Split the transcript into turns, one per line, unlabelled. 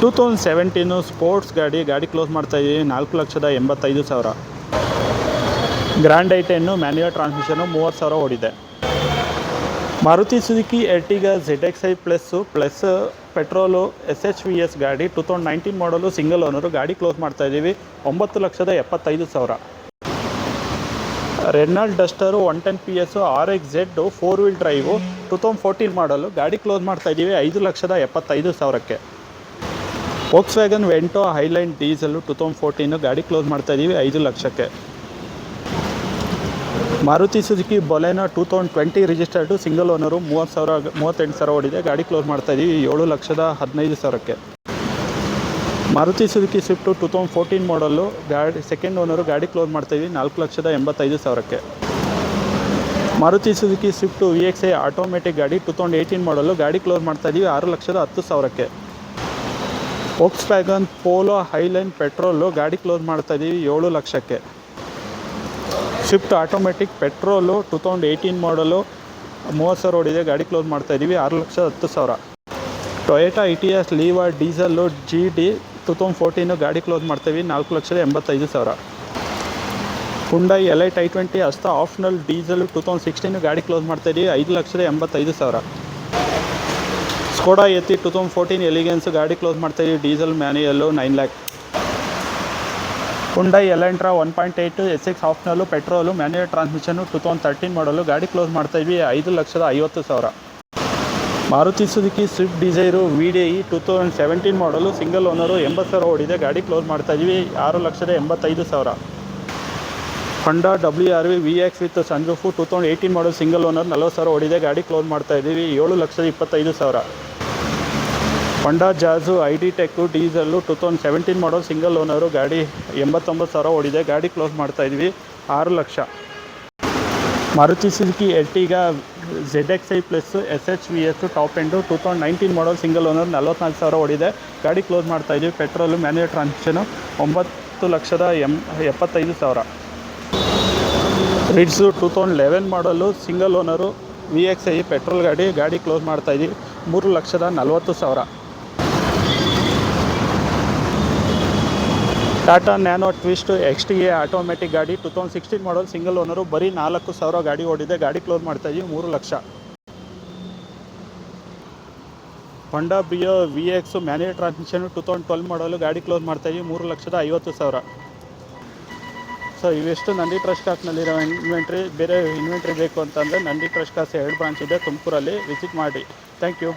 2017 sports ಗಾಡಿ close ಮಾಡ್ತಾಯಿದ್ದೀವಿ 4,85,000. Grand ಐ10 manual transmission 30,000 ಓಡಿದೆ. Maruti Suzuki Ertiga ZXi plus petrol SHVS ಗಾಡಿ 2019 ಮಾಡಲು ಸಿಂಗಲ್ ಓನರು ಗಾಡಿ ಕ್ಲೋಸ್ ಮಾಡ್ತಾಯಿದ್ದೀವಿ 9,75,000. Renault Duster 110 PS RXZ 4 wheel drive 2014 ಮಾಡಲು ಗಾಡಿ ಕ್ಲೋಸ್ ಮಾಡ್ತಾಯಿದ್ದೀವಿ 5,75,000ಕ್ಕೆ. ವೋಕ್ಸ್ವ್ಯಾಗನ್ ವೆಂಟೋ ಹೈಲೈನ್ ಡೀಸೆಲು 2014 ಗಾಡಿ ಕ್ಲೋಸ್ ಮಾಡ್ತಾಯಿದ್ದೀವಿ 5 ಲಕ್ಷಕ್ಕೆ. Maruti Suzuki Baleno 2020 registered single owner 38,000 ಓಡಿದೆ ಗಾಡಿ ಕ್ಲೋಸ್ ಮಾಡ್ತಾಯಿದ್ದೀವಿ 7,15,000ಕ್ಕೆ. ಮಾರುತಿ ಸುಜುಕಿ ಸ್ವಿಫ್ಟು 2014 ಮಾಡಲು ಸೆಕೆಂಡ್ ಓನರು ಗಾಡಿ ಕ್ಲೋಸ್ ಮಾಡ್ತಾಯಿದ್ದೀವಿ 4,85,000ಕ್ಕೆ. Maruti Suzuki Swift VXi automatic ಗಾಡಿ 2018 ಮಾಡಲು ಗಾಡಿ ಕ್ಲೋಸ್ ಮಾಡ್ತಾಯಿದ್ದೀವಿ 6,10,000ಕ್ಕೆ. ವೋಕ್ಸ್ವ್ಯಾಗನ್ ಪೋಲೋ ಹೈಲೈನ್ ಪೆಟ್ರೋಲು ಗಾಡಿ ಕ್ಲೋಸ್ ಮಾಡ್ತಾಯಿದ್ದೀವಿ 7 ಲಕ್ಷಕ್ಕೆ. ಸ್ವಿಫ್ಟ್ ಆಟೋಮೆಟಿಕ್ ಪೆಟ್ರೋಲು 2018 ಮಾಡಲು 30,000 ಓಡಿದೆ ಗಾಡಿ ಕ್ಲೋಸ್ ಮಾಡ್ತಾಯಿದ್ದೀವಿ 6,10,000. Toyota Etios Liva diesel GD 2014 ಗಾಡಿ ಕ್ಲೋಸ್ ಮಾಡ್ತೀವಿ 4,85,000. ಹುಂಡೈ ಎಲೈಟ್ i20 ಅಸ್ತ ಆಪ್ಷನಲ್ ಡೀಸೆಲ್ 2016 ಗಾಡಿ ಕ್ಲೋಸ್ ಮಾಡ್ತಾಯಿದ್ದೀವಿ 5,85,000. ಸ್ಕೋಡಾ ಎತ್ತಿ 2014 ಎಲಿಗೆನ್ಸ್ ಗಾಡಿ ಕ್ಲೋಸ್ ಮಾಡ್ತಾಯಿದ್ದೀವಿ diesel manual 9 lakh. Hyundai Elantra 1.8 SX optional petrol manual transmission 2013 ಮಾಡಲು ಗಾಡಿ ಕ್ಲೋಸ್ ಮಾಡ್ತಾಯಿದ್ವಿ 5,50,000. Maruti Suzuki Swift Dzire VDI 2017 ಮಾಡಲು ಸಿಂಗಲ್ ಓನರು 80,000 ಓಡಿದೆ ಗಾಡಿ ಕ್ಲೋಸ್ ಮಾಡ್ತಾಯಿದ್ವಿ 6,85,000. ಹೊಂಡಾ WRV VX ವಿತ್ ಸನ್ರೂಫು 2018 ಮಾಡಲು ಸಿಂಗಲ್ ಓನರ್ 40,000 ಓಡಿದೆ ಗಾಡಿ ಕ್ಲೋಸ್ ಮಾಡ್ತಾಯಿದ್ದೀವಿ 7,25,000. ಹೊಂಡಾ ಜಾಝು ID ಟೆಕ್ಕು ಡೀಸೆಲ್ಲು 2017 ಮಾಡಲು ಸಿಂಗಲ್ ಓನರು ಗಾಡಿ 89,000 ಓಡಿದೆ ಗಾಡಿ ಕ್ಲೋಸ್ ಮಾಡ್ತಾಯಿದ್ವಿ 6 lakh. Maruti Suzuki Ertiga ZXi plus SHVS top end 2019 model single owner 44,000 ಓಡಿದೆ ಗಾಡಿ ಕ್ಲೋಸ್ ಮಾಡ್ತಾಯಿದ್ದೀವಿ ಪೆಟ್ರೋಲು ಮ್ಯಾನ್ಯುಯಲ್ ಟ್ರಾನ್ಸ್ಮಿಷನು 9,75,000. ರಿಡ್ಸು 2011 ಮಾಡಲು ಸಿಂಗಲ್ ಓನರು VXi ಪೆಟ್ರೋಲ್ ಗಾಡಿ ಕ್ಲೋಸ್ ಮಾಡ್ತಾಯಿದ್ದೀವಿ 3,40,000. Tata nano twist XTA automatic ಗಾಡಿ 2016 ಮಾಡಲ್ ಸಿಂಗಲ್ ಓನರು ಬರೀ 4,000 ಗಾಡಿ ಓಡಿದೆ ಗಾಡಿ ಕ್ಲೋಸ್ ಮಾಡ್ತಾಯಿದ್ದೀವಿ 3 lakh. Honda Brio VX manual transmission 2012 ಮಾಡಲು ಗಾಡಿ ಕ್ಲೋಸ್ ಮಾಡ್ತಾಯಿದ್ದೀವಿ 3,50,000. ಸೊ ಇವೆಷ್ಟು ನಂದಿ ಟ್ರಸ್ಟ್ ಕಾರ್ಟ್ನಲ್ಲಿರೋ ಇನ್ವೆಂಟ್ರಿ. ಬೇರೆ ಇನ್ವೆಂಟ್ರಿ ಬೇಕು ಅಂತಂದರೆ ನಂದಿ ಟ್ರಸ್ಟ್ ಕಾರ್ಟ್ಸ್ 2 ಬ್ರಾಂಚ್ ಇದೆ ತುಮಕೂರಲ್ಲಿ, ವಿಸಿಟ್ ಮಾಡಿ. Thank you.